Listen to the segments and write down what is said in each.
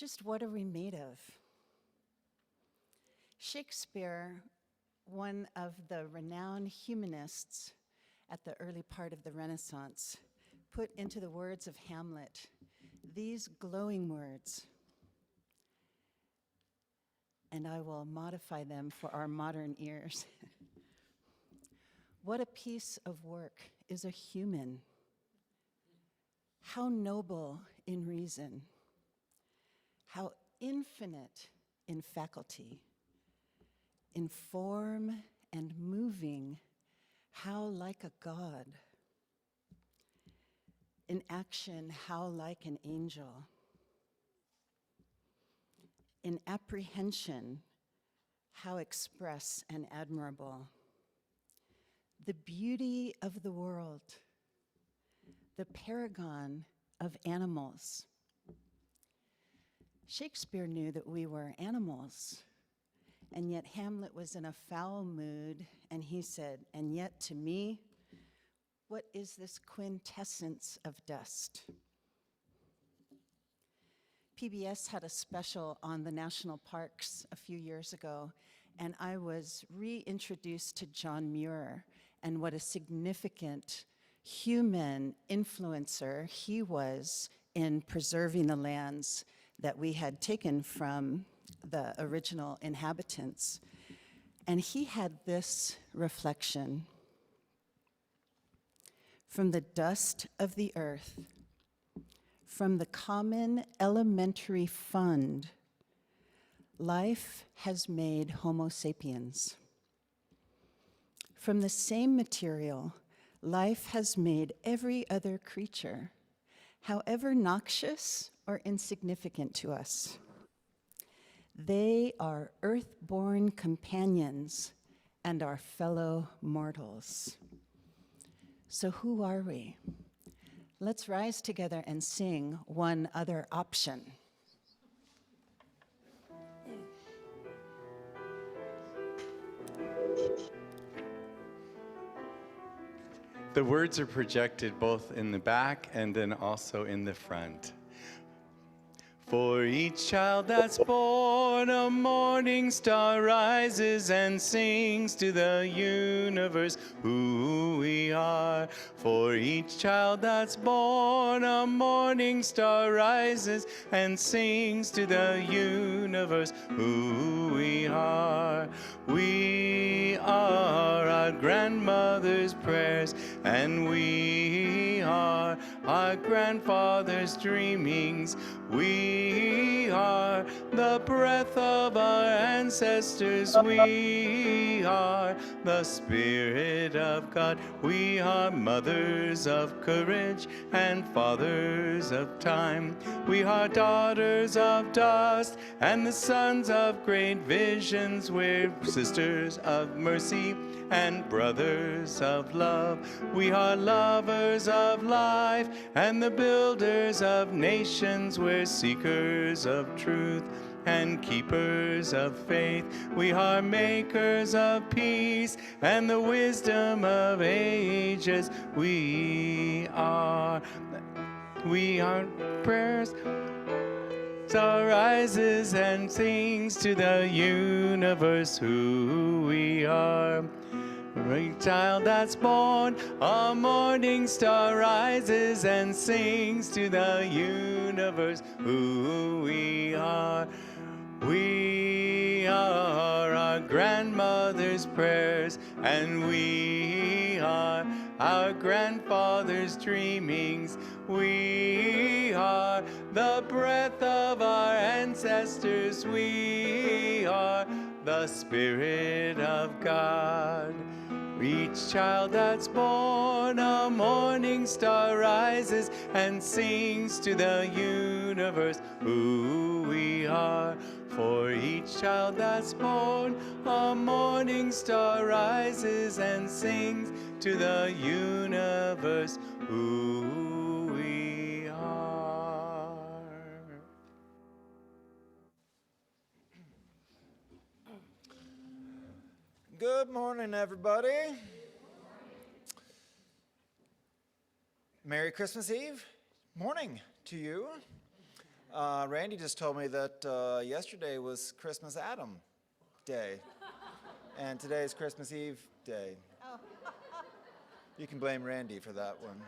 just what are we made of? Shakespeare, one of the renowned humanists at the early part of the Renaissance, put into the words of Hamlet these glowing words, and I will modify them for our modern ears. What a piece of work is a human. How noble in reason, how infinite in faculty, in form and moving, how like a god. In action, how like an angel. In apprehension, how express and admirable. The beauty of the world, the paragon of animals. Shakespeare knew that we were animals, and yet Hamlet was in a foul mood, and he said, and yet to me, what is this quintessence of dust? PBS had a special on the national parks a few years ago, and I was reintroduced to John Muir and what a significant human influencer he was in preserving the lands that we had taken from the original inhabitants. And he had this reflection: from the dust of the earth, from the common elementary fund, life has made Homo sapiens. From the same material, life has made every other creature, however noxious or insignificant to us. They are earth-born companions and our fellow mortals. So who are we? Let's rise together and sing One Other Option. The words are projected both in the back and then also in the front. For each child that's born, a morning star rises and sings to the universe who we are. For each child that's born, a morning star rises and sings to the universe who we are. We are our grandmother's prayers, and we are our grandfather's dreamings. We are the breath of our ancestors. We are the Spirit of God. We are mothers of courage and fathers of time. We are daughters of dust and the sons of great visions. We're sisters of mercy and brothers of love. We are lovers of life and the builders of nations. We're seekers of truth and keepers of faith. We are makers of peace and the wisdom of ages. We are prayers. Star rises and sings to the universe who we are. Every child that's born, a morning star rises and sings to the universe who we are. We are our grandmother's prayers, and we are our grandfather's dreamings. We are the breath of our ancestors. We are the Spirit of God. Each child that's born, a morning star rises and sings to the universe who we are. For each child that's born, a morning star rises and sings to the universe who we are. Good morning, everybody. Merry Christmas Eve. Morning to you. Randy just told me that yesterday was Christmas Adam Day, and today is Christmas Eve Day. Oh. You can blame Randy for that one.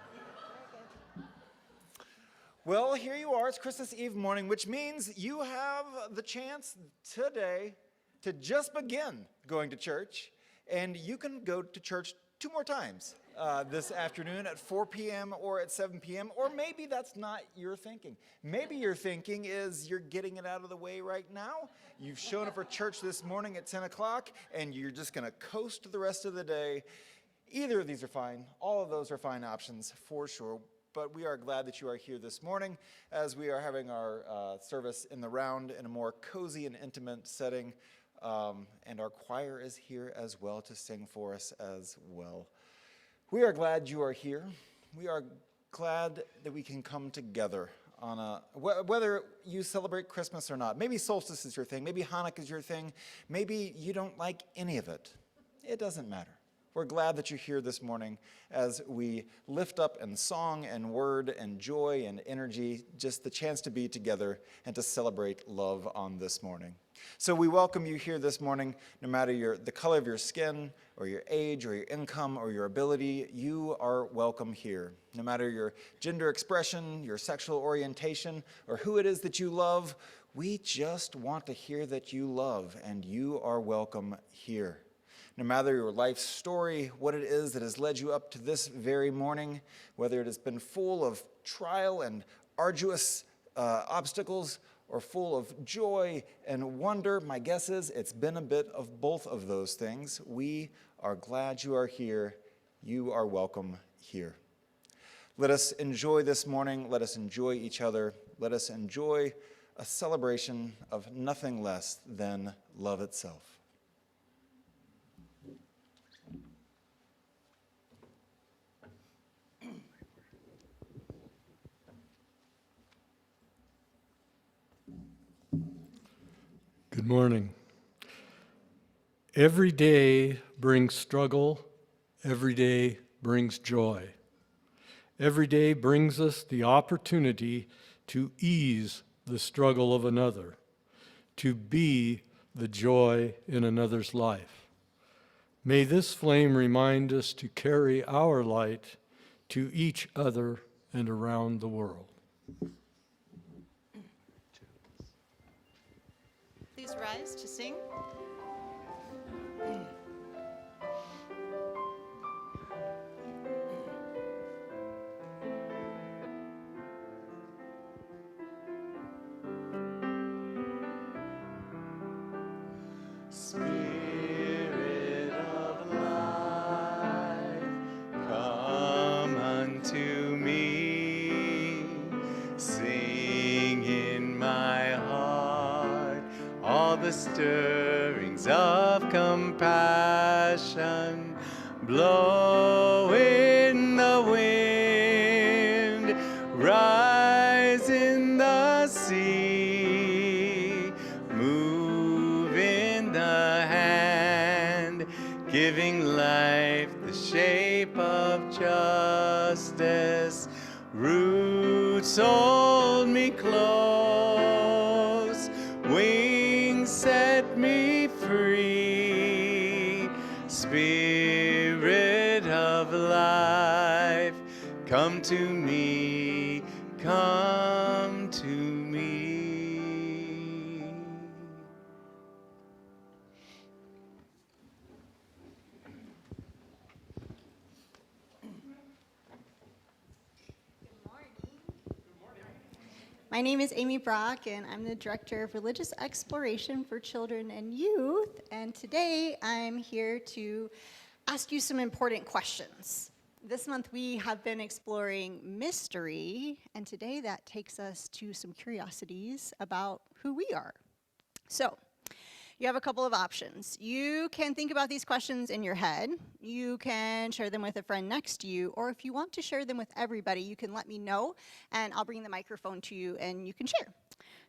Well, here you are. It's Christmas Eve morning, which means you have the chance today to just begin going to church, and you can go to church 2 more times this afternoon at 4 p.m. or at 7 p.m., or maybe that's not your thinking. Maybe your thinking is you're getting it out of the way right now. You've shown up for church this morning at 10 o'clock, and you're just going to coast the rest of the day. Either of these are fine. All of those are fine options for sure. But we are glad that you are here this morning as we are having our service in the round in a more cozy and intimate setting. And our choir is here as well to sing for us as well. We are glad you are here. We are glad that we can come together on whether you celebrate Christmas or not. Maybe solstice is your thing. Maybe Hanukkah is your thing. Maybe you don't like any of it. It doesn't matter. We're glad that you're here this morning as we lift up in song and word and joy and energy, just the chance to be together and to celebrate love on this morning. So we welcome you here this morning, no matter the color of your skin or your age or your income or your ability, you are welcome here. No matter your gender expression, your sexual orientation, or who it is that you love, we just want to hear that you love, and you are welcome here. No matter your life story, what it is that has led you up to this very morning, whether it has been full of trial and arduous obstacles or full of joy and wonder, my guess is it's been a bit of both of those things. We are glad you are here. You are welcome here. Let us enjoy this morning. Let us enjoy each other. Let us enjoy a celebration of nothing less than love itself. Good morning. Every day brings struggle. Every day brings joy. Every day brings us the opportunity to ease the struggle of another, to be the joy in another's life. May this flame remind us to carry our light to each other and around the world. Please rise to sing. Spirit of life, come unto me, sing in my heart all the stirrings of compassion, blow in the wind, rise in the sea, move in the hand, giving life the shape of justice, roots hold me close, wings set me free, Spirit of life, come to me, come to me. My name is Amy Brock, and I'm the Director of Religious Exploration for Children and Youth. And today I'm here to ask you some important questions. This month we have been exploring mystery, and today that takes us to some curiosities about who we are. So, you have a couple of options. You can think about these questions in your head. You can share them with a friend next to you, or if you want to share them with everybody, you can let me know, and I'll bring the microphone to you, and you can share.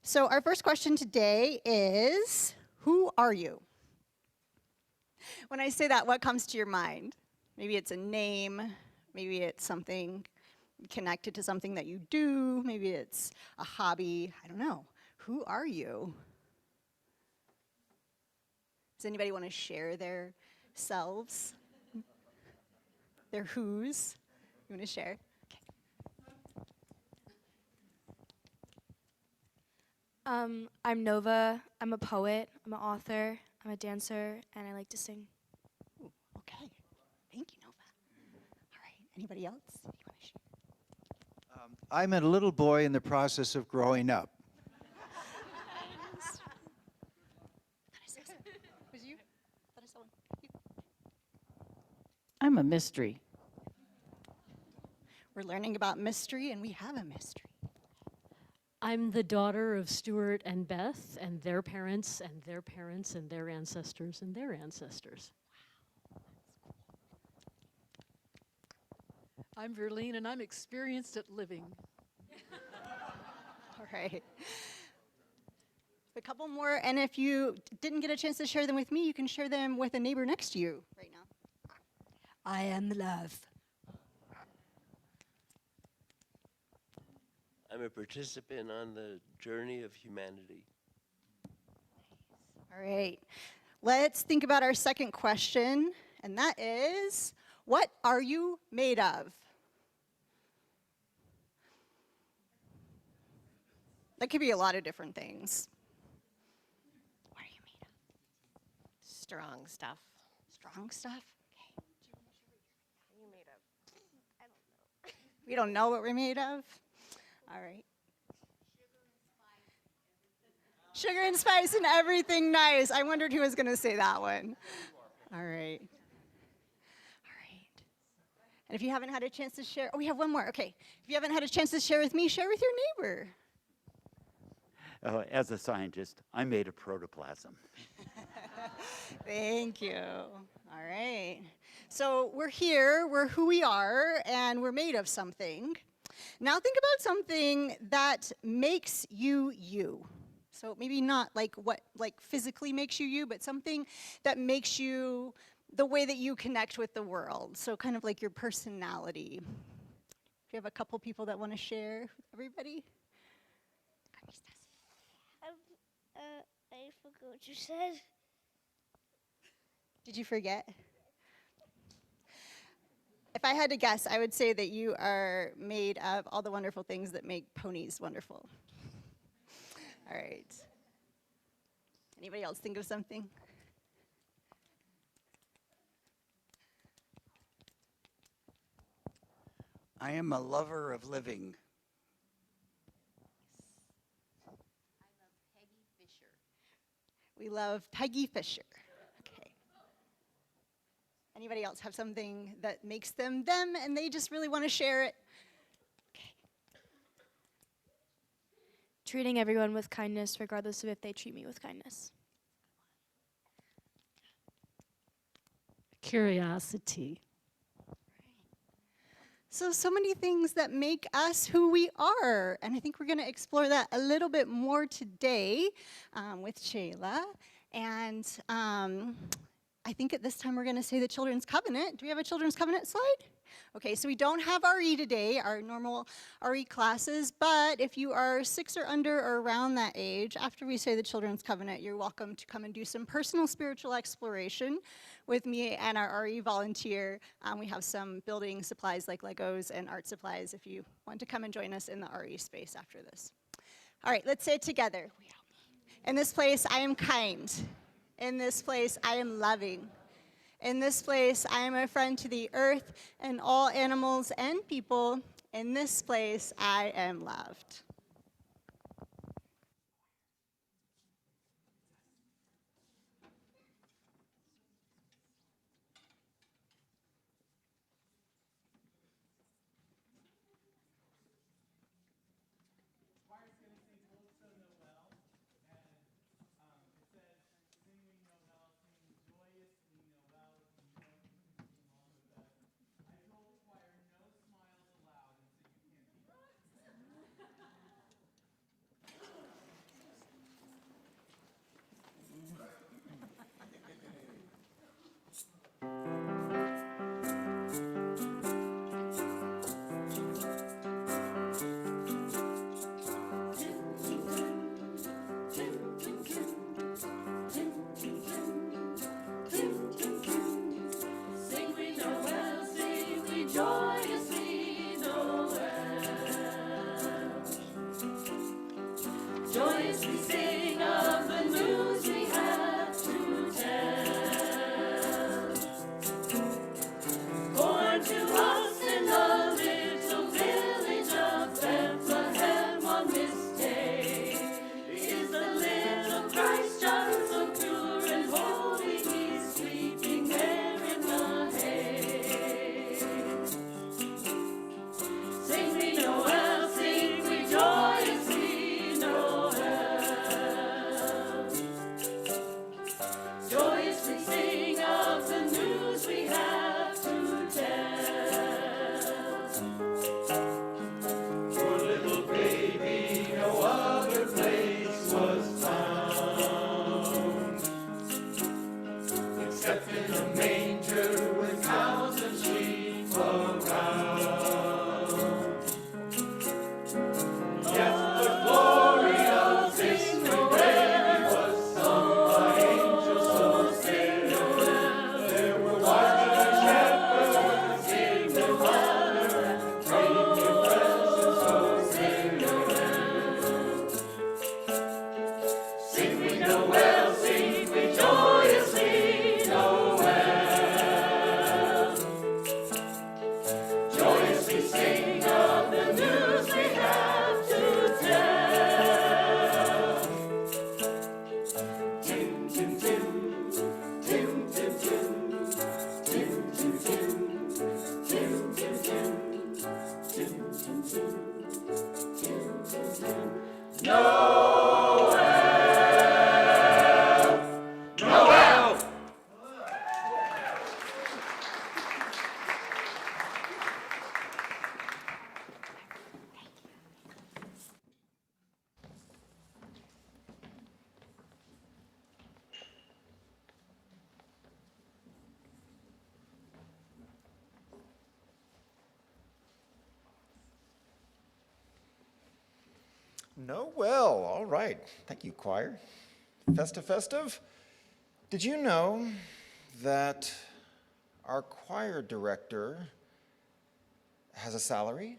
So our first question today is, who are you? When I say that, what comes to your mind? Maybe it's a name, maybe it's something connected to something that you do. Maybe it's a hobby. I don't know. Who are you? Does anybody want to share their selves? Their who's? You want to share? I'm Nova. I'm a poet. I'm an author. I'm a dancer, and I like to sing. Ooh, okay. Thank you, Nova. All right. Anybody else? You want to share? I'm a little boy in the process of growing up. Was you? Thought I saw one. You. I'm a mystery. We're learning about mystery, and we have a mystery. I'm the daughter of Stuart and Beth and their parents and their parents and their ancestors and their ancestors. I'm Verlene, and I'm experienced at living. All right. A couple more, and if you didn't get a chance to share them with me, you can share them with a neighbor next to you right now. I am love. I'm a participant on the journey of humanity. All right. Let's think about our second question, and that is, what are you made of? That could be a lot of different things. What are you made of? Strong stuff. Strong stuff? Okay. What are you made of? I don't know. We don't know what we're made of? All right. Sugar and spice and everything nice. I wondered who was going to say that one. All right. All right. And if you haven't had a chance to share, oh, we have one more. Okay. If you haven't had a chance to share with me, share with your neighbor. As a scientist, I'm made of protoplasm. Thank you. All right. So we're here, we're who we are, and we're made of something. Now think about something that makes you you. So maybe not like what physically makes you you, but something that makes you the way that you connect with the world. So kind of like your personality. Do you have a couple people that want to share with everybody? I forgot what you said. Did you forget? If I had to guess, I would say that you are made of all the wonderful things that make ponies wonderful. All right. Anybody else think of something? I am a lover of living. We love Peggy Fisher. Okay. Anybody else have something that makes them them and they just really want to share it? Okay. Treating everyone with kindness, regardless of if they treat me with kindness. Curiosity. So many things that make us who we are. And I think we're going to explore that a little bit more today with Chela. And I think at this time we're going to say the Children's Covenant. Do we have a Children's Covenant slide? Okay, so we don't have RE today, our normal RE classes, but if you are 6 or under or around that age, after we say the Children's Covenant, you're welcome to come and do some personal spiritual exploration with me and our RE volunteer. We have some building supplies like Legos and art supplies if you want to come and join us in the RE space after this. All right, let's say it together. In this place, I am kind. In this place, I am loving. In this place, I am a friend to the earth and all animals and people. In this place, I am loved. Joyously sing of the news we have to tell. Born to us in the little village of Bethlehem on this day is the little Christ child so pure and holy, he's sleeping there in the hay. Sing we Noel, sing we joyously Noel. Joyously sing of the news we have to tell. For little baby, no other place was found, except in a manger with cows and sheep around. Yet the glory of this new baby was sung by angels so fair. There were watching shepherds in the water, bringing presents so fair. Sing we Noel, sing we joyously Noel. Joyously sing of the news we have to tell. Tim, tim, tim, tim, tim, tim, tim, tim, tim, tim, tim, tim, tim, tim, tim, tim, tim. Noel! Noel! Noel, all right. Thank you, choir. Festive, festive. Did you know that our choir director has a salary,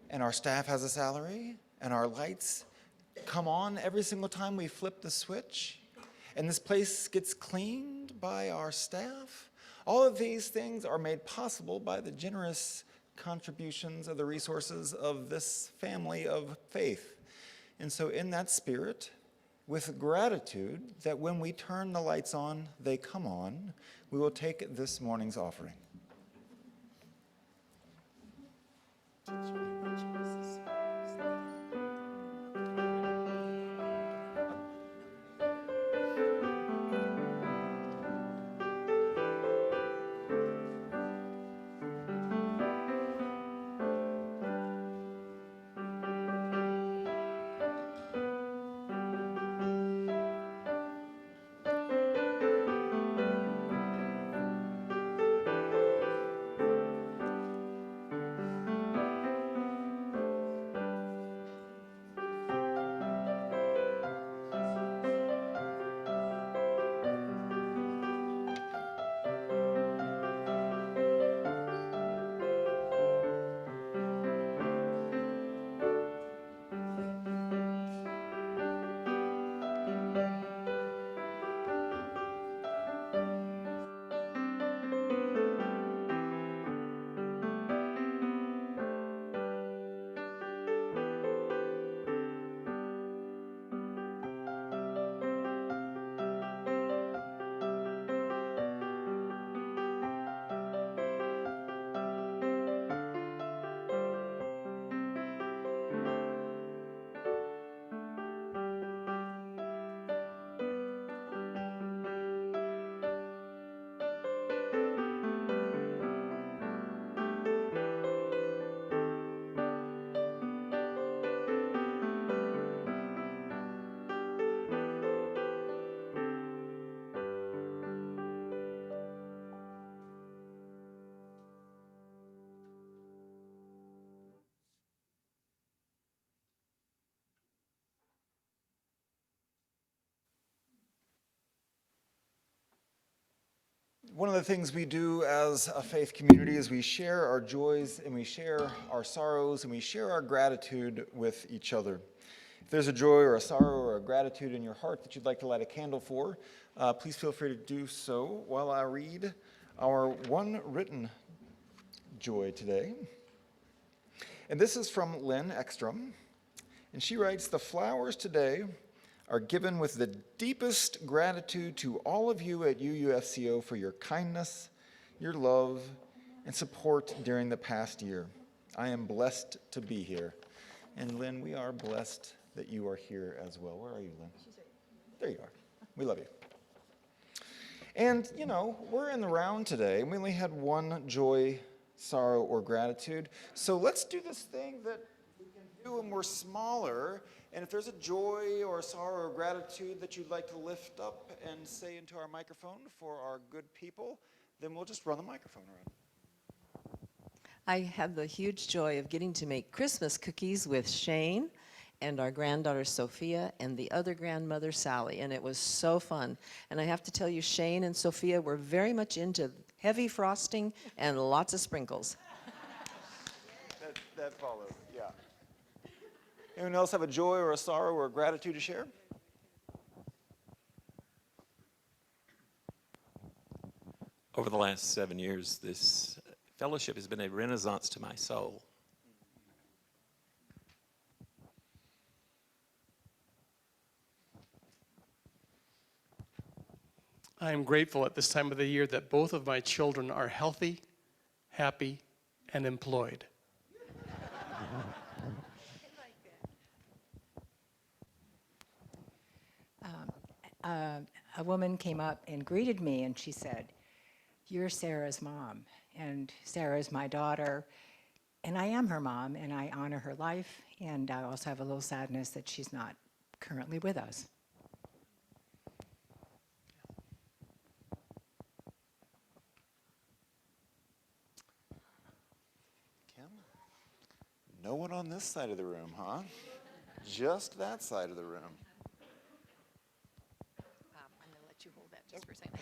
and our staff has a salary, and our lights come on every single time we flip the switch, and this place gets cleaned by our staff? All of these things are made possible by the generous contributions of the resources of this family of faith. And so in that spirit, with gratitude that when we turn the lights on, they come on, we will take this morning's offering. One of the things we do as a faith community is we share our joys and we share our sorrows and we share our gratitude with each other. If there's a joy or a sorrow or a gratitude in your heart that you'd like to light a candle for, please feel free to do so while I read our one written joy today. And this is from Lynn Ekstrom. And she writes, "The flowers today are given with the deepest gratitude to all of you at UUFCO for your kindness, your love, and support during the past year. I am blessed to be here." And Lynn, we are blessed that you are here as well. Where are you, Lynn? There you are. We love you. And, you know, we're in the round today, and we only had one joy, sorrow, or gratitude. So let's do this thing that we can do when we're smaller. And if there's a joy or a sorrow or gratitude that you'd like to lift up and say into our microphone for our good people, then we'll just run the microphone around. I had the huge joy of getting to make Christmas cookies with Shane and our granddaughter Sophia and the other grandmother Sally, and it was so fun. And I have to tell you, Shane and Sophia were very much into heavy frosting and lots of sprinkles. That follows, yeah. Anyone else have a joy or a sorrow or a gratitude to share? Over the last 7 years, this fellowship has been a renaissance to my soul. I am grateful at this time of the year that both of my children are healthy, happy, and employed. A woman came up and greeted me, and she said, "You're Sarah's mom, and Sarah's my daughter, and I am her mom, and I honor her life, and I also have a little sadness that she's not currently with us." Kim? No one on this side of the room, huh? Just that side of the room. I'm going to let you hold that just for a second.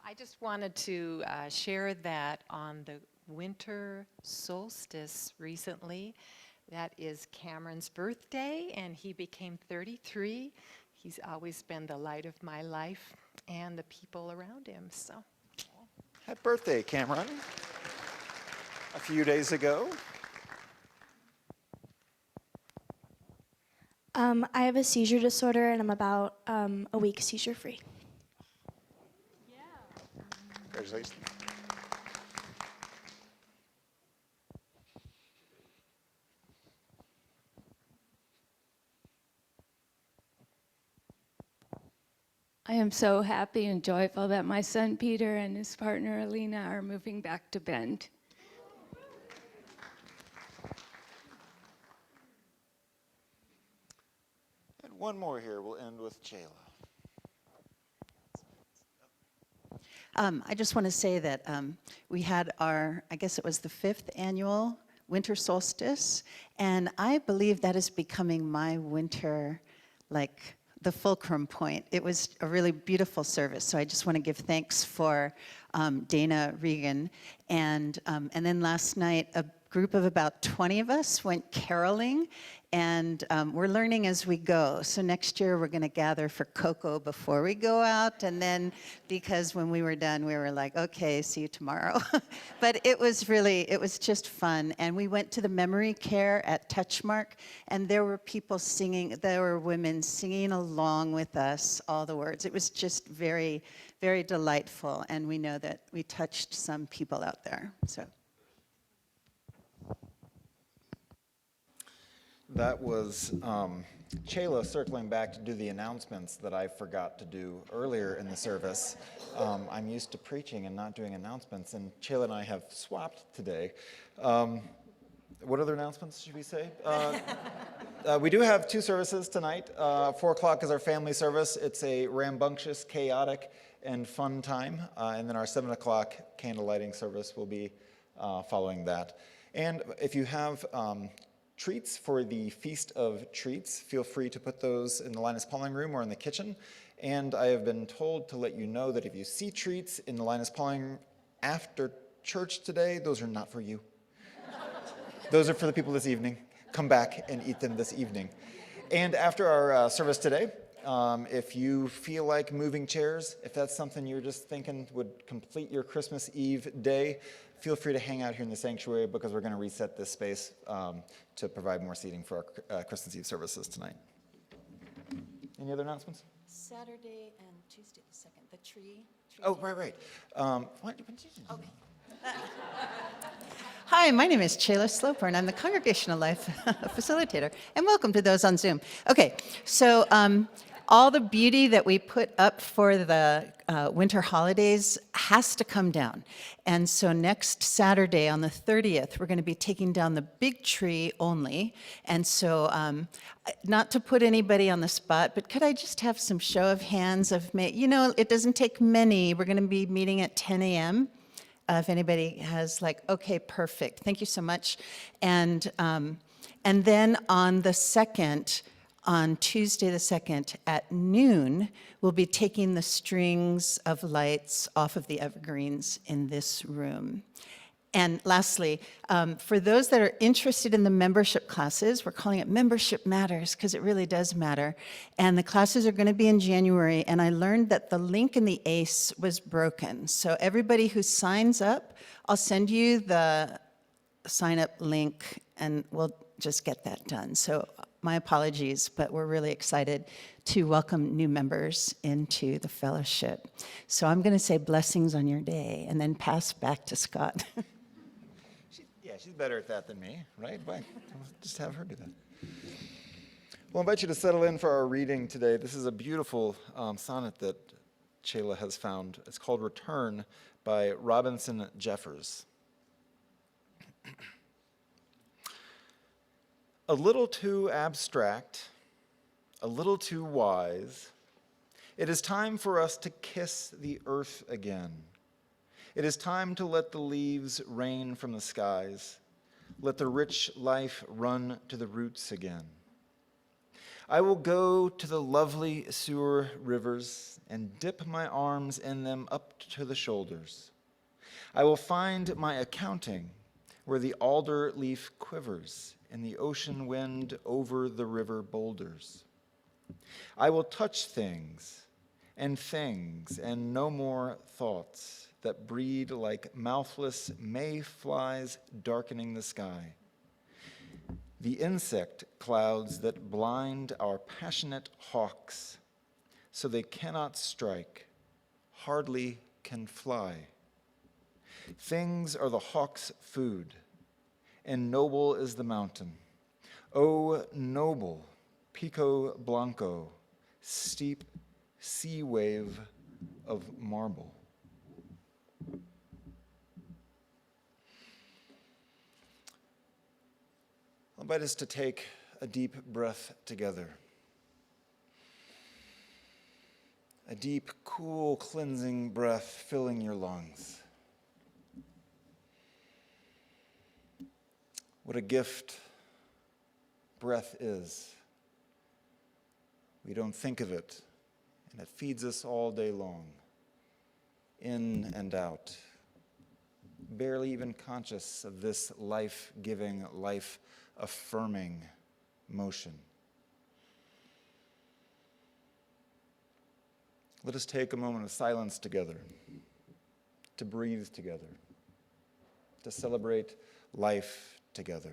I just wanted to share that on the winter solstice recently, that is Cameron's birthday, and he became 33. He's always been the light of my life and the people around him. So, Happy birthday, Cameron. A few days ago. I have a seizure disorder, and I'm about a week seizure-free. Congratulations. I am so happy and joyful that my son Peter and his partner Alina are moving back to Bend. And one more here. We'll end with Chela. I just want to say that we had our, I guess it was the 5th annual winter solstice, and I believe that is becoming my winter, like, the fulcrum point. It was a really beautiful service, so I just want to give thanks for Dana Regan. And then last night, a group of about 20 of us went caroling, and we're learning as we go. So next year, we're going to gather for cocoa before we go out, and then because when we were done, we were like, okay, see you tomorrow. But it was just fun. And we went to the memory care at Touchmark, and there were people singing, there were women singing along with us all the words. It was just very, very delightful, and we know that we touched some people out there. So. That was Chela circling back to do the announcements that I forgot to do earlier in the service. I'm used to preaching and not doing announcements, and Chela and I have swapped today. What other announcements should we say? We do have 2 services tonight. 4 o'clock is our family service. It's a rambunctious, chaotic, and fun time. And then our 7 o'clock candle lighting service will be following that. And if you have treats for the Feast of Treats, feel free to put those in the Linus Pauling room or in the kitchen. And I have been told to let you know that if you see treats in the Linus Pauling room after church today, those are not for you. Those are for the people this evening. Come back and eat them this evening. And after our service today, if you feel like moving chairs, if that's something you're just thinking would complete your Christmas Eve day, feel free to hang out here in the sanctuary because we're going to reset this space to provide more seating for our Christmas Eve services tonight. Any other announcements? Saturday and Tuesday the 2nd, the tree. Oh, right. Okay. Hi, my name is Chela Sloper, and I'm the Congregational Life Facilitator, and welcome to those on Zoom. Okay, so all the beauty that we put up for the winter holidays has to come down. And so next Saturday on the 30th, we're going to be taking down the big tree only. And so not to put anybody on the spot, but could I just have some show of hands of, it doesn't take many. We're going to be meeting at 10 a.m. If anybody has okay, perfect. Thank you so much. And then on the 2nd, on Tuesday the 2nd at noon, we'll be taking the strings of lights off of the evergreens in this room. And lastly, for those that are interested in the membership classes, we're calling it Membership Matters because it really does matter. And the classes are going to be in January, and I learned that the link in the ACE was broken. So everybody who signs up, I'll send you the sign-up link, and we'll just get that done. So my apologies, but we're really excited to welcome new members into the fellowship. So I'm going to say blessings on your day and then pass back to Scott. She's better at that than me, right? Why? Just have her do that. Well, I invite you to settle in for our reading today. This is a beautiful sonnet that Chela has found. It's called Return by Robinson Jeffers. A little too abstract, a little too wise, it is time for us to kiss the earth again. It is time to let the leaves rain from the skies. Let the rich life run to the roots again. I will go to the lovely sewer rivers and dip my arms in them up to the shoulders. I will find my accounting where the alder leaf quivers in the ocean wind over the river boulders. I will touch things and no more thoughts that breed like mouthless mayflies darkening the sky. The insect clouds that blind our passionate hawks, so they cannot strike, hardly can fly. Things are the hawk's food, and noble is the mountain. O noble Pico Blanco, steep sea wave of marble. I invite us to take a deep breath together. A deep, cool, cleansing breath filling your lungs. What a gift breath is. We don't think of it, and it feeds us all day long, in and out. Barely even conscious of this life-giving, life-affirming motion. Let us take a moment of silence together, to breathe together, to celebrate life together.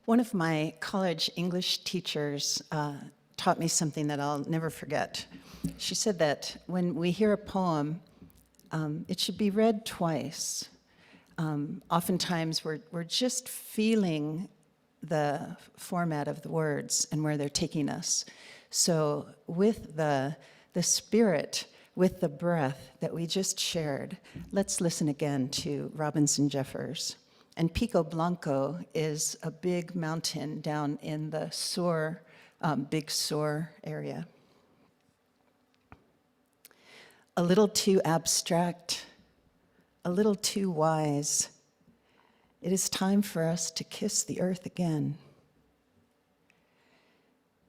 One of my college English teachers taught me something that I'll never forget. She said that when we hear a poem, it should be read twice. Oftentimes we're just feeling the format of the words and where they're taking us. So with the spirit, with the breath that we just shared, let's listen again to Robinson Jeffers. And Pico Blanco is a big mountain down in the Sur, Big Sur area. A little too abstract, a little too wise. It is time for us to kiss the earth again.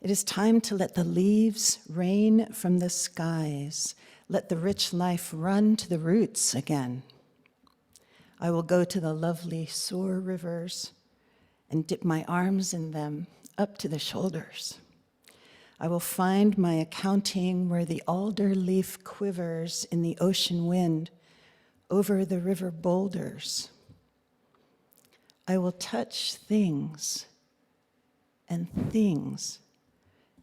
It is time to let the leaves rain from the skies. Let the rich life run to the roots again. I will go to the lovely Sur rivers and dip my arms in them up to the shoulders. I will find my accounting where the alder leaf quivers in the ocean wind over the river boulders. I will touch things and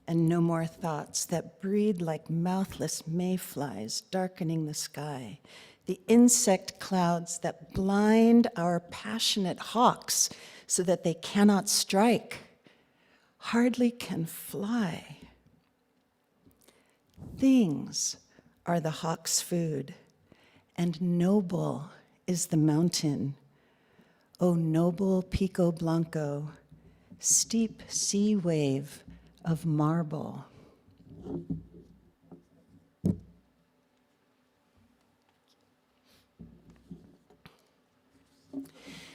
no more thoughts that breed like mouthless mayflies darkening the sky. The insect clouds that blind our passionate hawks so that they cannot strike, hardly can fly. Things are the hawk's food, and noble is the mountain. O noble Pico Blanco, steep sea wave of marble.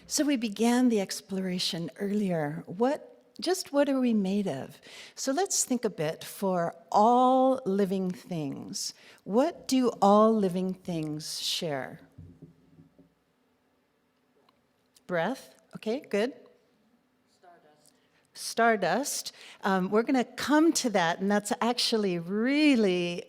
So we began the exploration earlier. What are we made of? So let's think a bit for all living things. What do all living things share? Breath, okay, good. Stardust. We're going to come to that, and that's actually really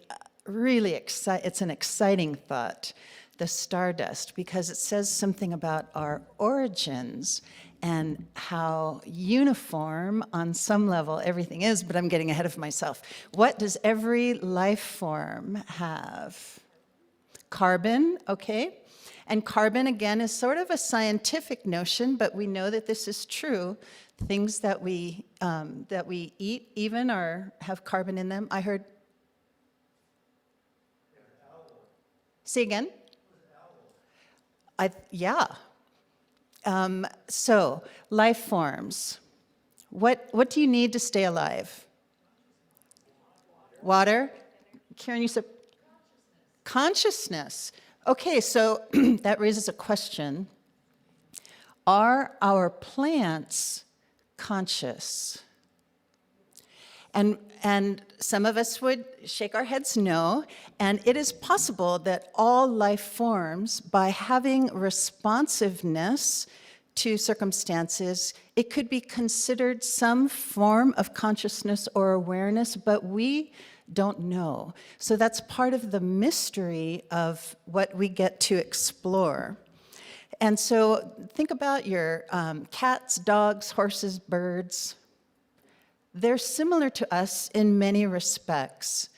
exciting. It's an exciting thought, the stardust, because it says something about our origins and how uniform on some level everything is, but I'm getting ahead of myself. What does every life form have? Carbon, okay. And carbon, again, is sort of a scientific notion, but we know that this is true. Things that we eat even have carbon in them. I heard. Say again? Yeah. So, life forms. What do you need to stay alive? Water? Karen, you said consciousness. Okay, so that raises a question. Are our plants conscious? And some of us would shake our heads no, and it is possible that all life forms, by having responsiveness to circumstances, it could be considered some form of consciousness or awareness, but we don't know. So that's part of the mystery of what we get to explore. And so think about your cats, dogs, horses, birds. They're similar to us in many respects.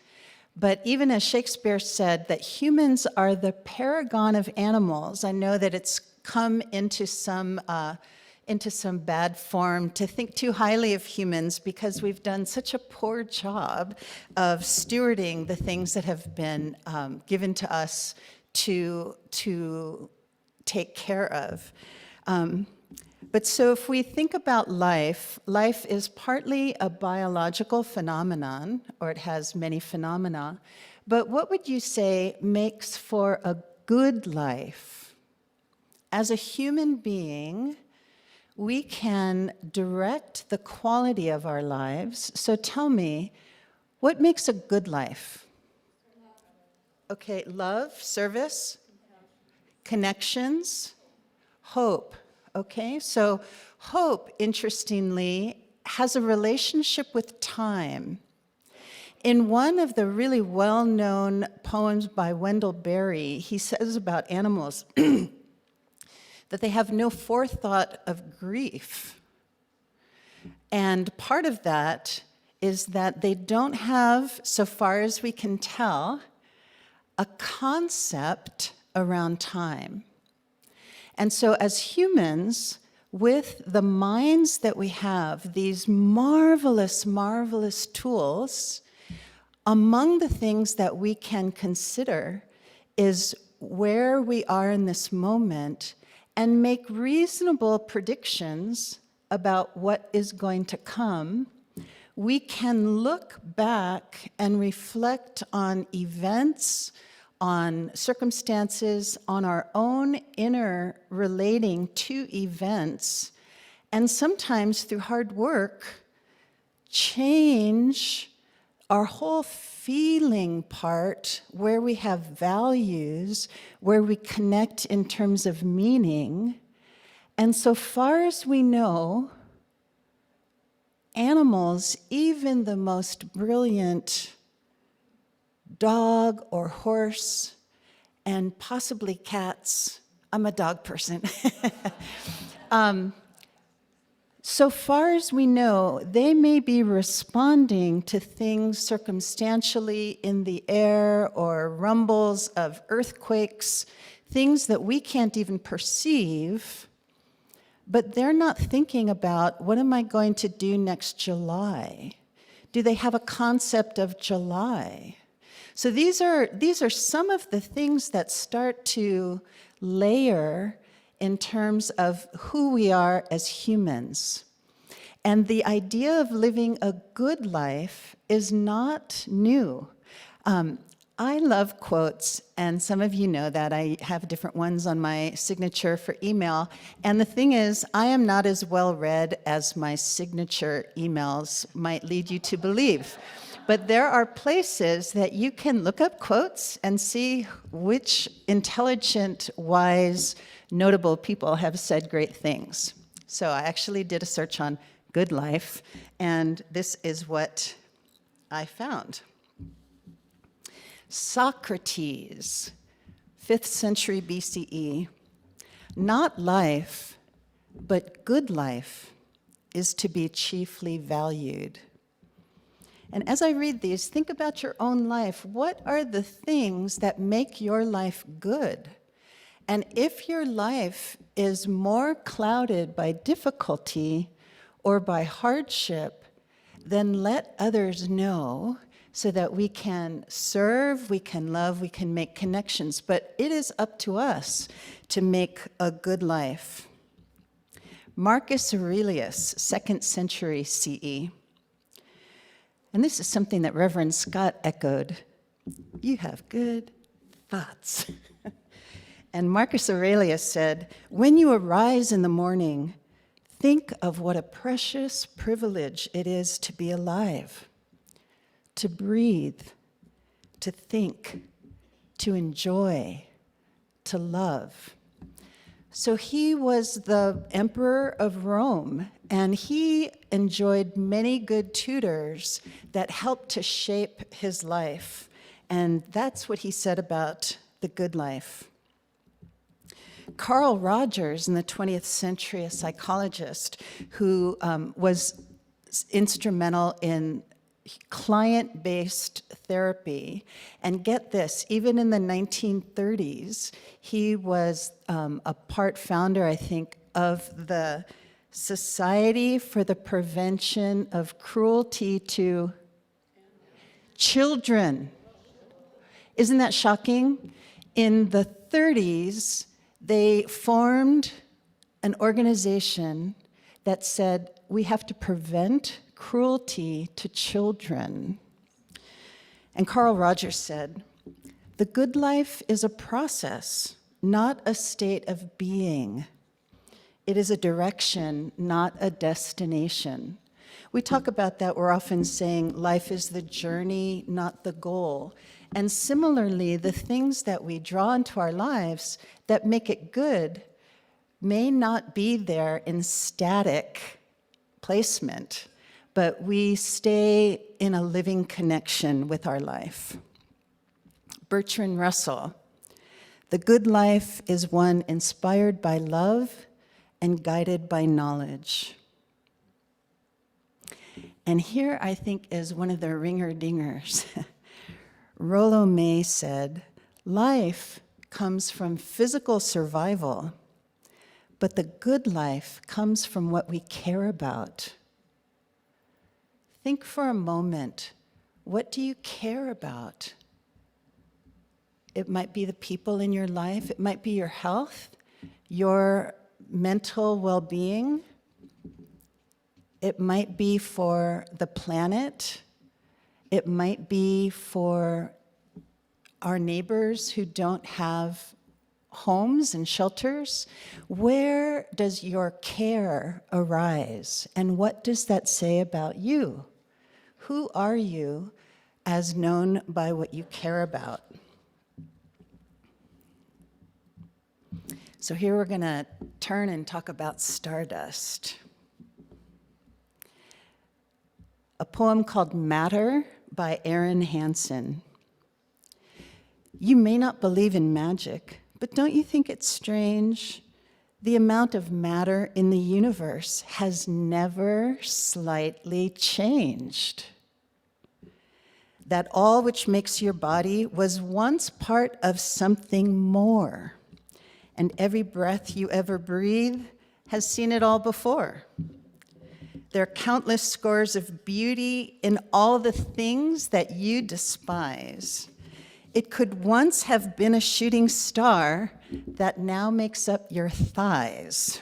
But even as Shakespeare said that humans are the paragon of animals, I know that it's come into some bad form to think too highly of humans because we've done such a poor job of stewarding the things that have been given to us to take care of. But so if we think about life, life is partly a biological phenomenon, or it has many phenomena, but what would you say makes for a good life? As a human being, we can direct the quality of our lives. So tell me, what makes a good life? Okay, love, service, connections, hope. Okay, so hope, interestingly, has a relationship with time. In one of the really well-known poems by Wendell Berry, he says about animals that they have no forethought of grief. And part of that is that they don't have, so far as we can tell, a concept around time. And so as humans, with the minds that we have, these marvelous, marvelous tools, among the things that we can consider is where we are in this moment and make reasonable predictions about what is going to come. We can look back and reflect on events, on circumstances, on our own inner relating to events, and sometimes through hard work, change our whole feeling part, where we have values, where we connect in terms of meaning. And so far as we know, animals, even the most brilliant dog or horse, and possibly cats, I'm a dog person, so far as we know, they may be responding to things circumstantially in the air or rumbles of earthquakes, things that we can't even perceive, but they're not thinking about, what am I going to do next July? Do they have a concept of July? So these are some of the things that start to layer in terms of who we are as humans. And the idea of living a good life is not new. I love quotes, and some of you know that. I have different ones on my signature for email. And the thing is, I am not as well read as my signature emails might lead you to believe. But there are places that you can look up quotes and see which intelligent, wise, notable people have said great things. So I actually did a search on good life, and this is what I found. Socrates, 5th century BCE, not life, but good life is to be chiefly valued. And as I read these, think about your own life. What are the things that make your life good? And if your life is more clouded by difficulty or by hardship, then let others know so that we can serve, we can love, we can make connections. But it is up to us to make a good life. Marcus Aurelius, 2nd century CE. And this is something that Reverend Scott echoed. You have good thoughts. And Marcus Aurelius said, when you arise in the morning, think of what a precious privilege it is to be alive, to breathe, to think, to enjoy, to love. So he was the emperor of Rome, and he enjoyed many good tutors that helped to shape his life. And that's what he said about the good life. Carl Rogers in the 20th century, a psychologist who was instrumental in client-based therapy. And get this, even in the 1930s, he was a part founder, I think, of the Society for the Prevention of Cruelty to Children. Isn't that shocking? In the 30s, they formed an organization that said, we have to prevent cruelty to children. And Carl Rogers said, the good life is a process, not a state of being. It is a direction, not a destination. We talk about that. We're often saying life is the journey, not the goal. And similarly, the things that we draw into our lives that make it good may not be there in static placement, but we stay in a living connection with our life. Bertrand Russell, the good life is one inspired by love and guided by knowledge. And here I think is one of the ringer-dingers. Rollo May said, life comes from physical survival, but the good life comes from what we care about. Think for a moment, what do you care about? It might be the people in your life, it might be your health, your mental well-being, it might be for the planet, it might be for our neighbors who don't have homes and shelters. Where does your care arise? And what does that say about you? Who are you as known by what you care about? So here we're going to turn and talk about stardust. A poem called Matter by Aaron Hansen. You may not believe in magic, but don't you think it's strange? The amount of matter in the universe has never slightly changed. That all which makes your body was once part of something more, and every breath you ever breathe has seen it all before. There are countless scores of beauty in all the things that you despise. It could once have been a shooting star that now makes up your thighs.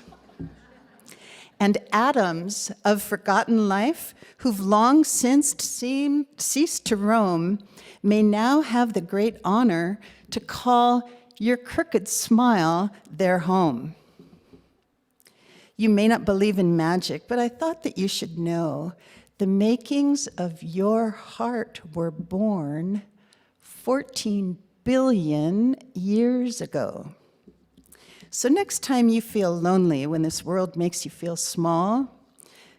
And atoms of forgotten life who've long since ceased to roam may now have the great honor to call your crooked smile their home. You may not believe in magic, but I thought that you should know the makings of your heart were born 14 billion years ago. So next time you feel lonely when this world makes you feel small,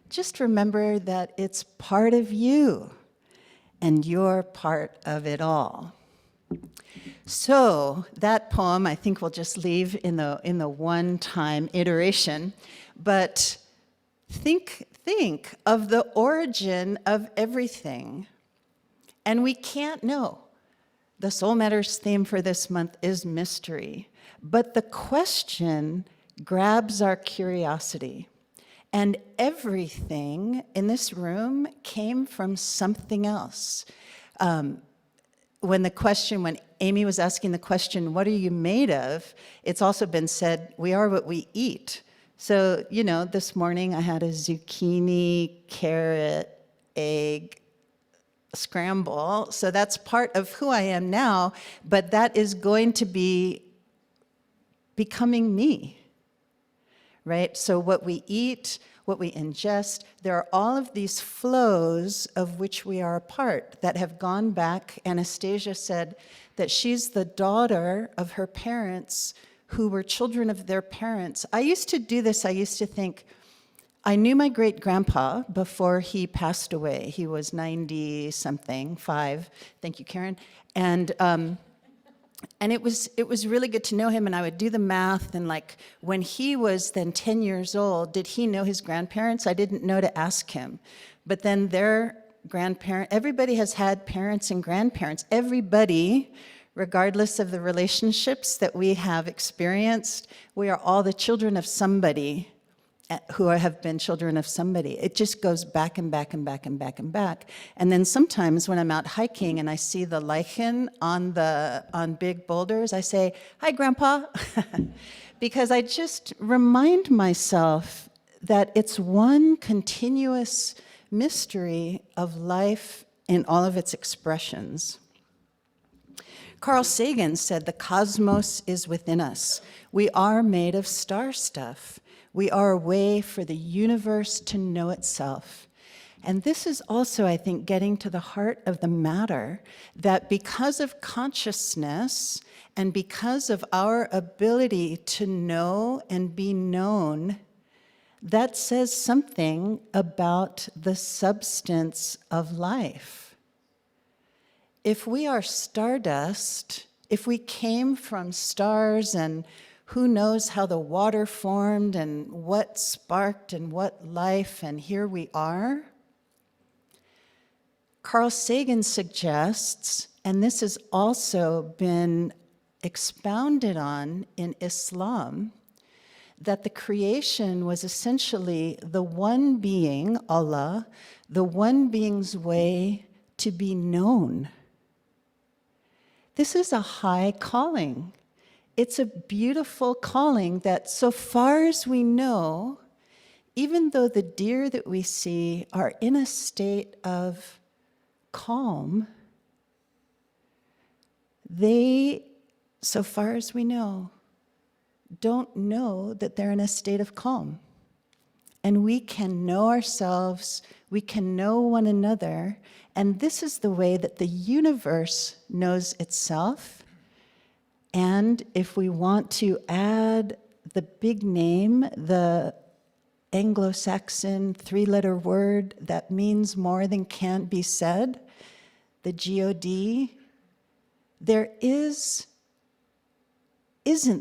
just remember that it's part of you and you're part of it all. So that poem I think we'll just leave in the one-time iteration, but think of the origin of everything. And we can't know. The Soul Matters theme for this month is mystery, but the question grabs our curiosity. And everything in this room came from something else. When Amy was asking the question, what are you made of? It's also been said, we are what we eat. So, this morning I had a zucchini, carrot, egg scramble. So that's part of who I am now, but that is going to be becoming me, right? So what we eat, what we ingest, there are all of these flows of which we are a part that have gone back. Anastasia said that she's the daughter of her parents who were children of their parents. I used to do this. I used to think, I knew my great-grandpa before he passed away. He was 90-something, 5. Thank you, Karen. And it was really good to know him, and I would do the math, and when he was then 10 years old, did he know his grandparents? I didn't know to ask him. But then their grandparent, everybody has had parents and grandparents. Everybody, regardless of the relationships that we have experienced, we are all the children of somebody who have been children of somebody. It just goes back and back and back and back and back. And then sometimes when I'm out hiking and I see the lichen on big boulders, I say, "Hi, Grandpa," because I just remind myself that it's one continuous mystery of life in all of its expressions. Carl Sagan said, "The cosmos is within us. We are made of star stuff. We are a way for the universe to know itself." And this is also, I think, getting to the heart of the matter, that because of consciousness and because of our ability to know and be known, that says something about the substance of life. If we are stardust, if we came from stars and who knows how the water formed and what sparked and what life, and here we are, Carl Sagan suggests, and this has also been expounded on in Islam, that the creation was essentially the one being, Allah, the one being's way to be known. This is a high calling. It's a beautiful calling that, so far as we know, even though the deer that we see are in a state of calm, they, so far as we know, don't know that they're in a state of calm. And we can know ourselves, we can know one another, and this is the way that the universe knows itself. And if we want to add the big name, the Anglo-Saxon three-letter word that means more than can't be said, the God, there isn't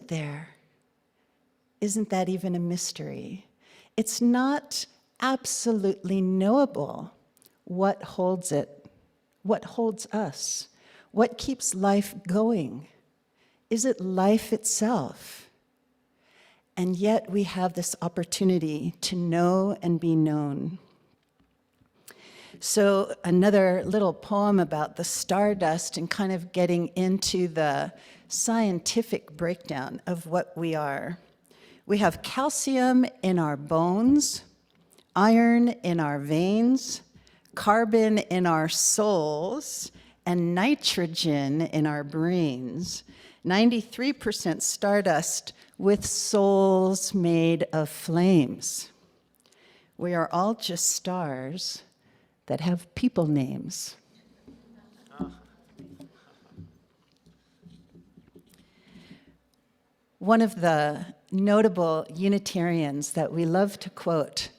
there? Isn't that even a mystery? It's not absolutely knowable what holds it, what holds us, what keeps life going. Is it life itself? And yet we have this opportunity to know and be known. So another little poem about the stardust and kind of getting into the scientific breakdown of what we are. We have calcium in our bones, iron in our veins, carbon in our souls, and nitrogen in our brains. 93% stardust with souls made of flames. We are all just stars that have people names. One of the notable Unitarians that we love to quote,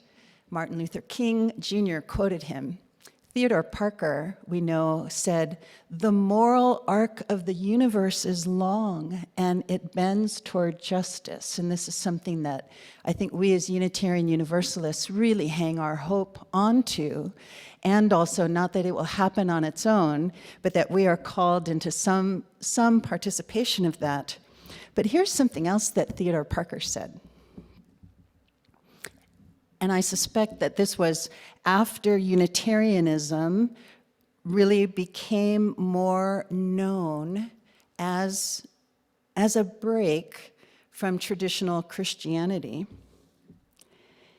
Martin Luther King Jr. quoted him. Theodore Parker, we know, said, "The moral arc of the universe is long and it bends toward justice." And this is something that I think we as Unitarian Universalists really hang our hope onto. And also, not that it will happen on its own, but that we are called into some participation of that. But here's something else that Theodore Parker said. And I suspect that this was after Unitarianism really became more known as a break from traditional Christianity.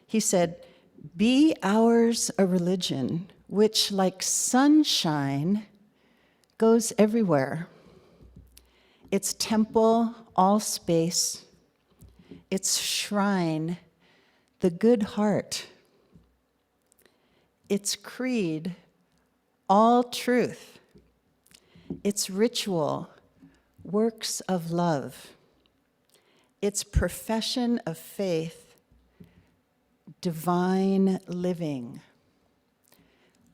He said, "Be ours a religion which, like sunshine, goes everywhere. Its temple, all space, its shrine, the good heart, its creed, all truth, its ritual, works of love, its profession of faith, divine living."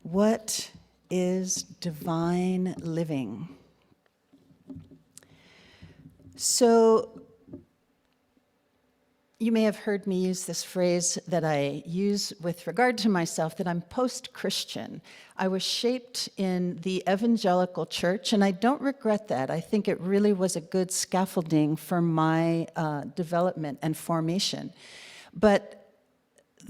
What is divine living? So, you may have heard me use this phrase that I use with regard to myself, that I'm post-Christian. I was shaped in the evangelical church, and I don't regret that. I think it really was a good scaffolding for my development and formation. But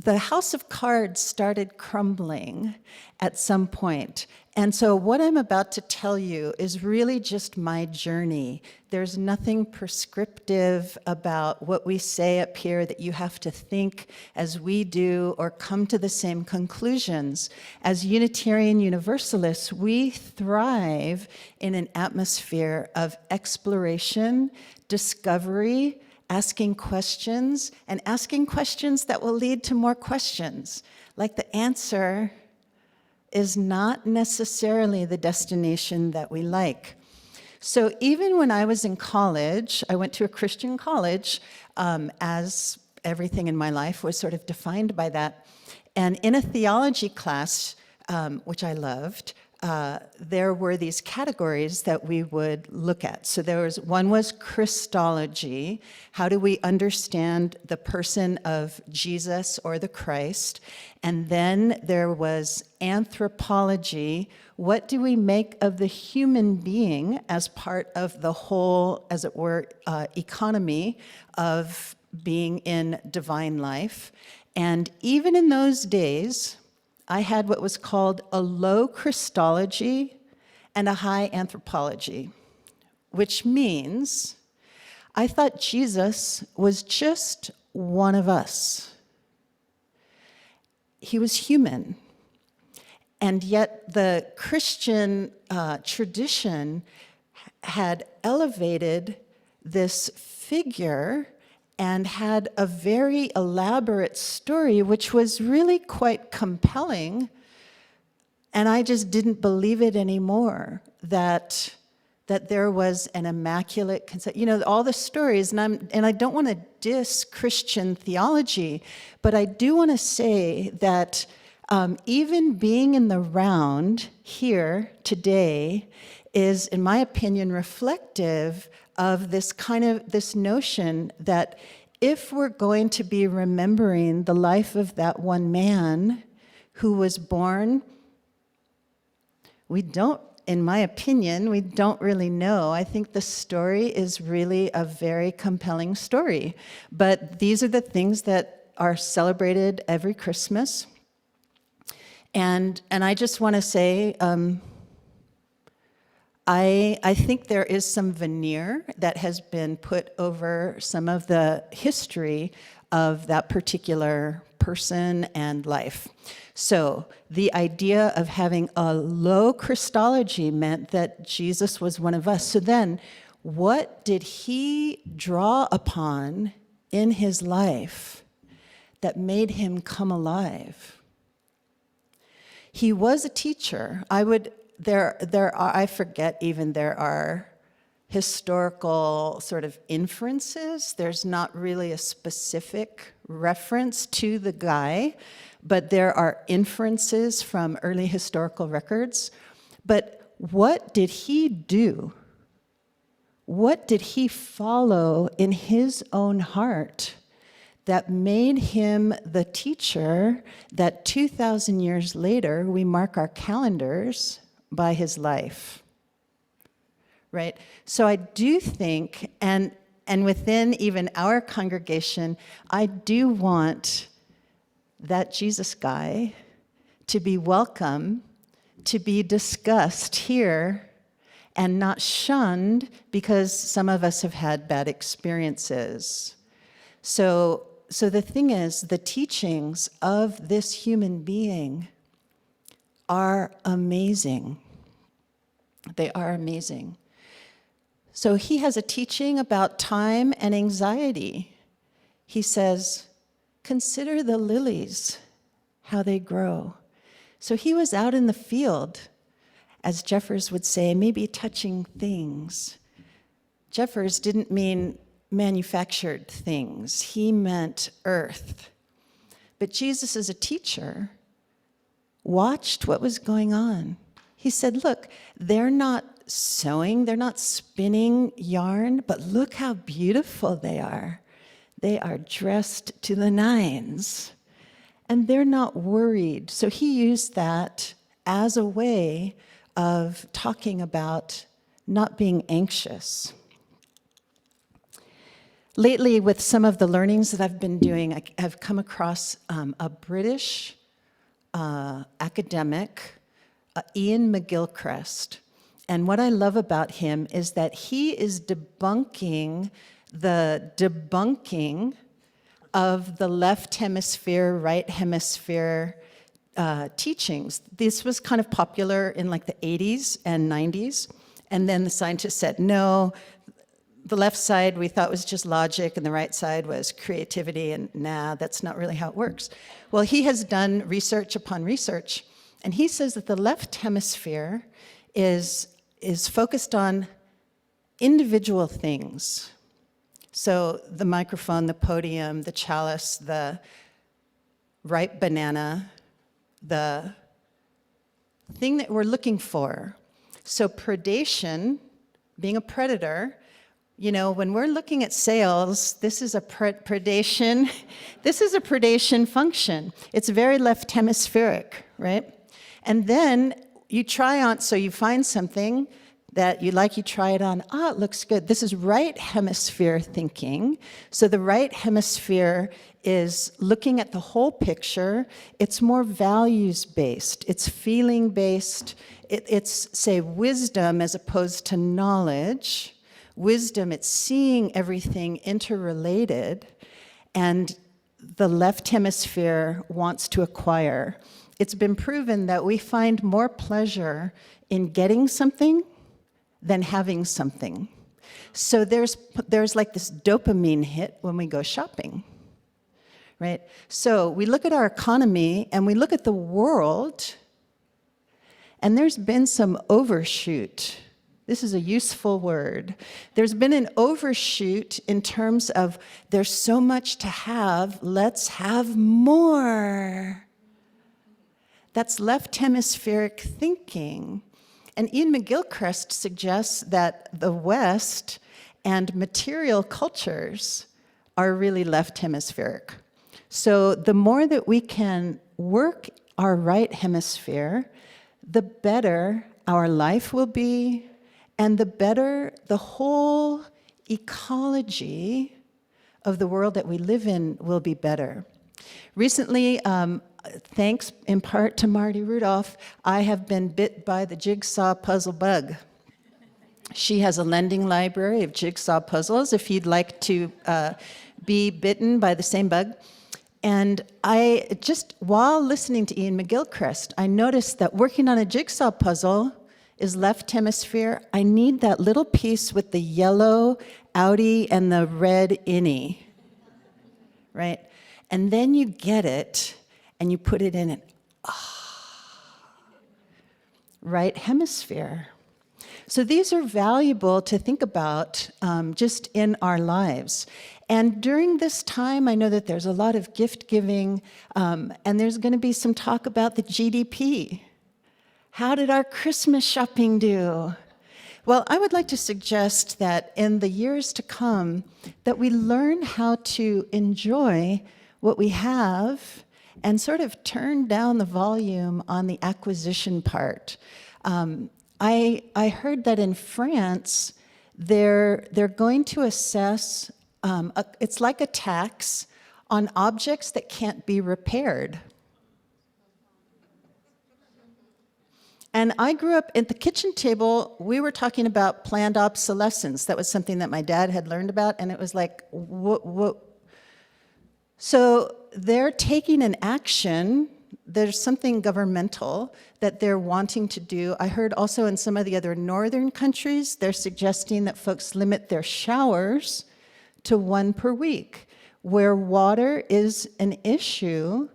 the house of cards started crumbling at some point. And so what I'm about to tell you is really just my journey. There's nothing prescriptive about what we say up here that you have to think as we do or come to the same conclusions. As Unitarian Universalists, we thrive in an atmosphere of exploration, discovery, asking questions, and asking questions that will lead to more questions. Like the answer is not necessarily the destination that we like. So even when I was in college, I went to a Christian college, as everything in my life was sort of defined by that. And in a theology class, which I loved, there were these categories that we would look at. So one was Christology. How do we understand the person of Jesus or the Christ? And then there was anthropology. What do we make of the human being as part of the whole, as it were, economy of being in divine life? And even in those days, I had what was called a low Christology and a high anthropology, which means I thought Jesus was just one of us. He was human. And yet the Christian tradition had elevated this figure and had a very elaborate story, which was really quite compelling. And I just didn't believe it anymore, that there was an immaculate conception. You know, all the stories, and I don't want to diss Christian theology, but I do want to say that even being in the round here today is, in my opinion, reflective of this notion that if we're going to be remembering the life of that one man who was born, in my opinion, we don't really know. I think the story is really a very compelling story. But these are the things that are celebrated every Christmas. And I just want to say, I think there is some veneer that has been put over some of the history of that particular person and life. So the idea of having a low Christology meant that Jesus was one of us. So then, what did he draw upon in his life that made him come alive? He was a teacher. I forget even there are historical sort of inferences. There's not really a specific reference to the guy, but there are inferences from early historical records. But what did he do? What did he follow in his own heart that made him the teacher that 2,000 years later we mark our calendars by his life, right? So I do think, and within even our congregation, I do want that Jesus guy to be welcome, to be discussed here, and not shunned because some of us have had bad experiences. So the thing is, the teachings of this human being are amazing. They are amazing. So he has a teaching about time and anxiety. He says, consider the lilies, how they grow. So he was out in the field, as Jeffers would say, maybe touching things. Jeffers didn't mean manufactured things. He meant earth. But Jesus, as a teacher, watched what was going on. He said, look, they're not sewing, they're not spinning yarn, but look how beautiful they are. They are dressed to the nines, and they're not worried. So he used that as a way of talking about not being anxious. Lately, with some of the learnings that I've been doing, I've come across a British academic, Ian McGilchrist. And what I love about him is that he is debunking the debunking of the left hemisphere, right hemisphere teachings. This was kind of popular in like the 80s and 90s. And then the scientists said, no, the left side we thought was just logic and the right side was creativity, and nah, that's not really how it works. Well, he has done research upon research, and he says that the left hemisphere is focused on individual things. So the microphone, the podium, the chalice, the ripe banana, the thing that we're looking for. So predation, being a predator, you know, when we're looking at sales, this is a predation. This is a predation function. It's very left hemispheric, right? And then you try on, so you find something that you like, you try it on, it looks good. This is right hemisphere thinking. So the right hemisphere is looking at the whole picture. It's more values-based. It's feeling-based. It's, say, wisdom as opposed to knowledge. Wisdom, it's seeing everything interrelated, and the left hemisphere wants to acquire. It's been proven that we find more pleasure in getting something than having something. So there's like this dopamine hit when we go shopping, right? So we look at our economy and we look at the world, and there's been some overshoot. This is a useful word. There's been an overshoot in terms of there's so much to have, let's have more. That's left hemispheric thinking. And Ian McGilchrist suggests that the West and material cultures are really left hemispheric. So the more that we can work our right hemisphere, the better our life will be, and the better the whole ecology of the world that we live in will be better. Recently, thanks in part to Marty Rudolph, I have been bit by the jigsaw puzzle bug. She has a lending library of jigsaw puzzles if you'd like to be bitten by the same bug. And I just, while listening to Ian McGilchrist, I noticed that working on a jigsaw puzzle is left hemisphere. I need that little piece with the yellow outie and the red innie, right? And then you get it, and you put it in and right hemisphere. So these are valuable to think about just in our lives. And during this time, I know that there's a lot of gift giving, and there's going to be some talk about the GDP. How did our Christmas shopping do? Well, I would like to suggest that in the years to come, that we learn how to enjoy what we have and sort of turn down the volume on the acquisition part. I heard that in France, they're going to assess, it's like a tax on objects that can't be repaired. And I grew up at the kitchen table, we were talking about planned obsolescence. That was something that my dad had learned about, and it was like, what? So they're taking an action. There's something governmental that they're wanting to do. I heard also in some of the other northern countries, they're suggesting that folks limit their showers to 1 per week. Where water is an issue,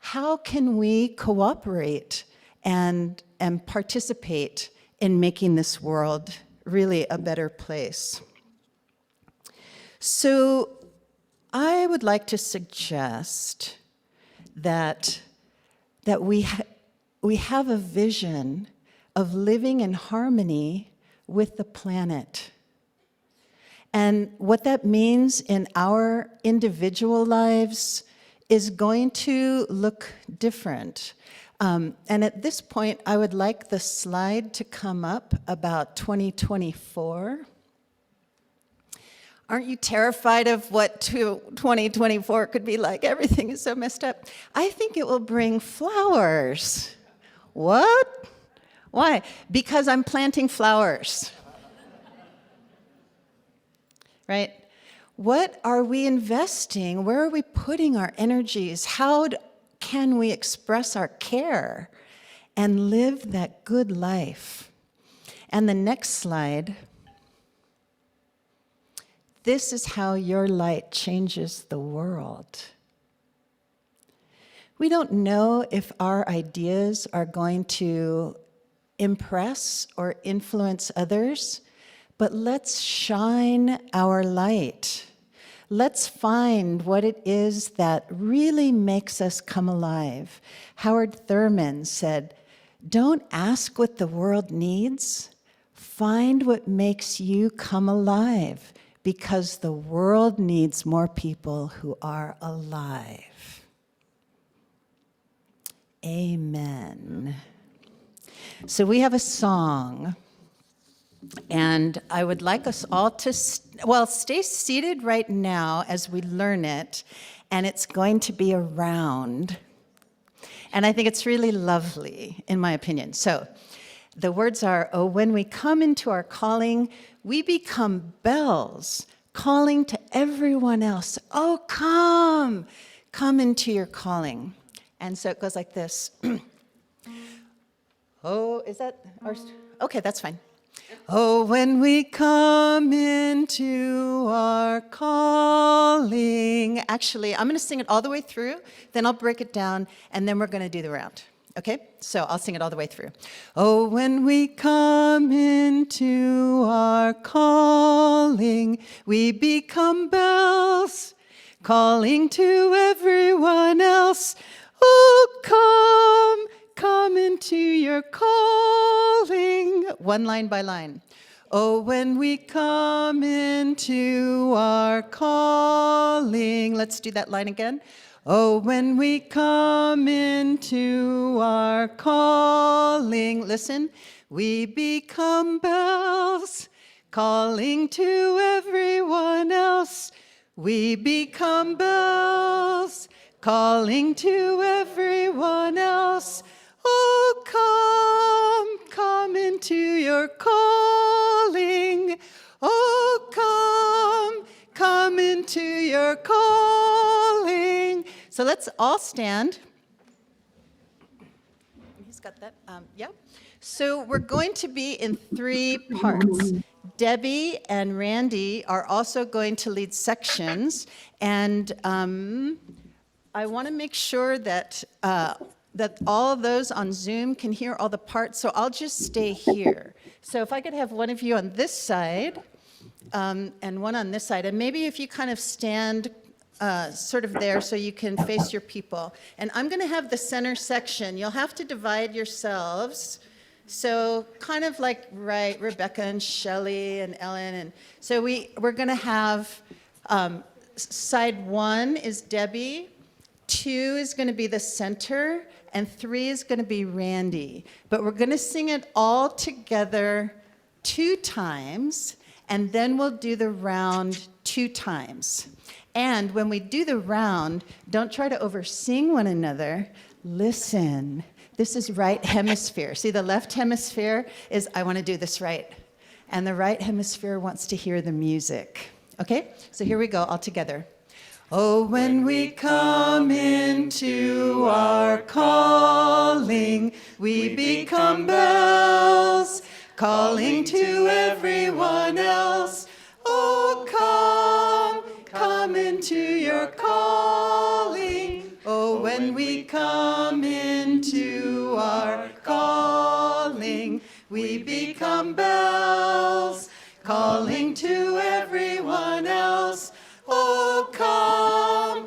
how can we cooperate and participate in making this world really a better place? So I would like to suggest that we have a vision of living in harmony with the planet. And what that means in our individual lives is going to look different. And at this point, I would like the slide to come up about 2024. Aren't you terrified of what 2024 could be like? Everything is so messed up. I think it will bring flowers. What? Why? Because I'm planting flowers. Right? What are we investing? Where are we putting our energies? How can we express our care and live that good life? And the next slide. This is how your light changes the world. We don't know if our ideas are going to impress or influence others, but let's shine our light. Let's find what it is that really makes us come alive. Howard Thurman said, Don't ask what the world needs. Find what makes you come alive, because the world needs more people who are alive. Amen. So we have a song, and I would like us all to, stay seated right now as we learn it, and it's going to be a round. And I think it's really lovely, in my opinion. So the words are, oh, when we come into our calling, we become bells calling to everyone else. Oh, come into your calling. And so it goes like this. Oh, is that our, okay, that's fine. Oh, when we come into our calling. Actually, I'm going to sing it all the way through, then I'll break it down, and then we're going to do the round. Okay? So I'll sing it all the way through. Oh, when we come into our calling, we become bells, calling to everyone else. Oh, come into your calling. One line by line. Oh, when we come into our calling. Let's do that line again. Oh, when we come into our calling. Listen, we become bells, calling to everyone else. We become bells, calling to everyone else. Oh, come into your calling. Oh, come into your calling. So let's all stand. He's got that, yeah. So we're going to be in 3 parts. Debbie and Randy are also going to lead sections, and I want to make sure that that all of those on Zoom can hear all the parts, so I'll just stay here. So if I could have one of you on this side, and one on this side, and maybe if you kind of stand sort of there so you can face your people. And I'm going to have the center section. You'll have to divide yourselves. So kind of like, right, Rebecca and Shelley and Ellen. And so we're going to have side 1 is Debbie, 2 is going to be the center, and 3 is going to be Randy. But we're going to sing it all together 2 times, and then we'll do the round 2 times. And when we do the round, don't try to oversing one another. Listen. This is right hemisphere. See, the left hemisphere is, I want to do this right. And the right hemisphere wants to hear the music. Okay? So here we go, all together. Oh, when we come into our calling, we become bells, calling to everyone else. Oh, come into your calling. Oh, when we come into our calling, we become bells, calling to everyone else. Oh, come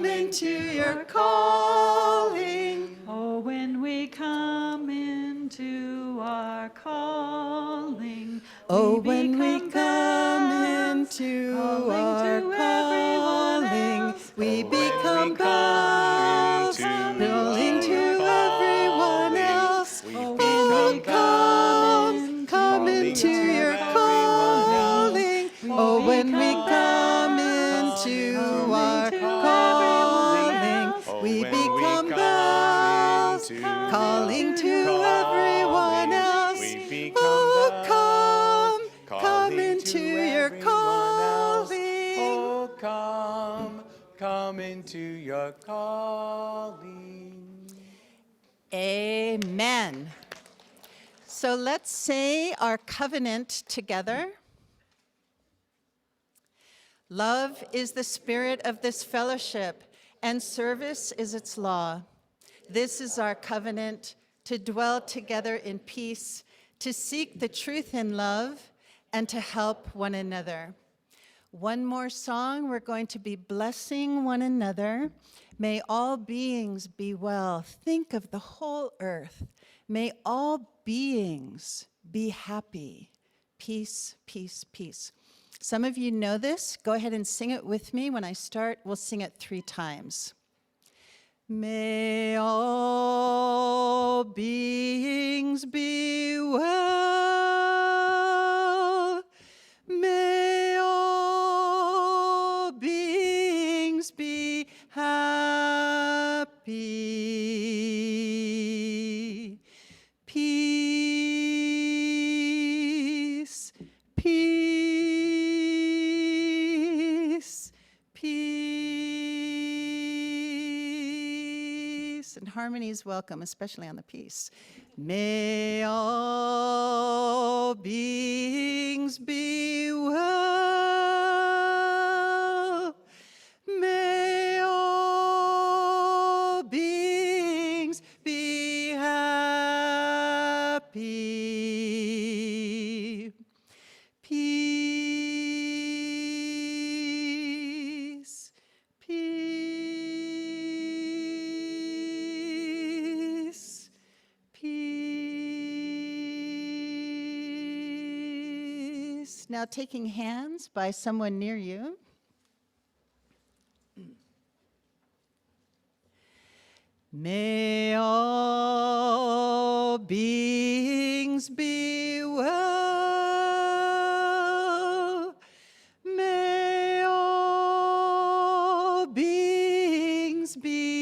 into your calling. Oh, when we come into our calling. Oh, when we come into our calling, we become bells, calling to everyone else. Oh, come into your calling. Oh, when we come into our calling, we become bells, calling to everyone else. Oh, come into your calling. Oh, come into your calling. Amen. So let's say our covenant together. Love is the spirit of this fellowship, and service is its law. This is our covenant, to dwell together in peace, to seek the truth in love, and to help one another. One more song, we're going to be blessing one another. May all beings be well. Think of the whole earth. May all beings be happy. Peace, peace, peace. Some of you know this. Go ahead and sing it with me. When I start, we'll sing it 3 times. May all beings be well. May all beings be happy. Peace, peace, peace. And harmony is welcome, especially on the peace. May all beings be well. May all beings be happy. Peace, peace, peace. Now taking hands by someone near you. May all beings be well. May all beings be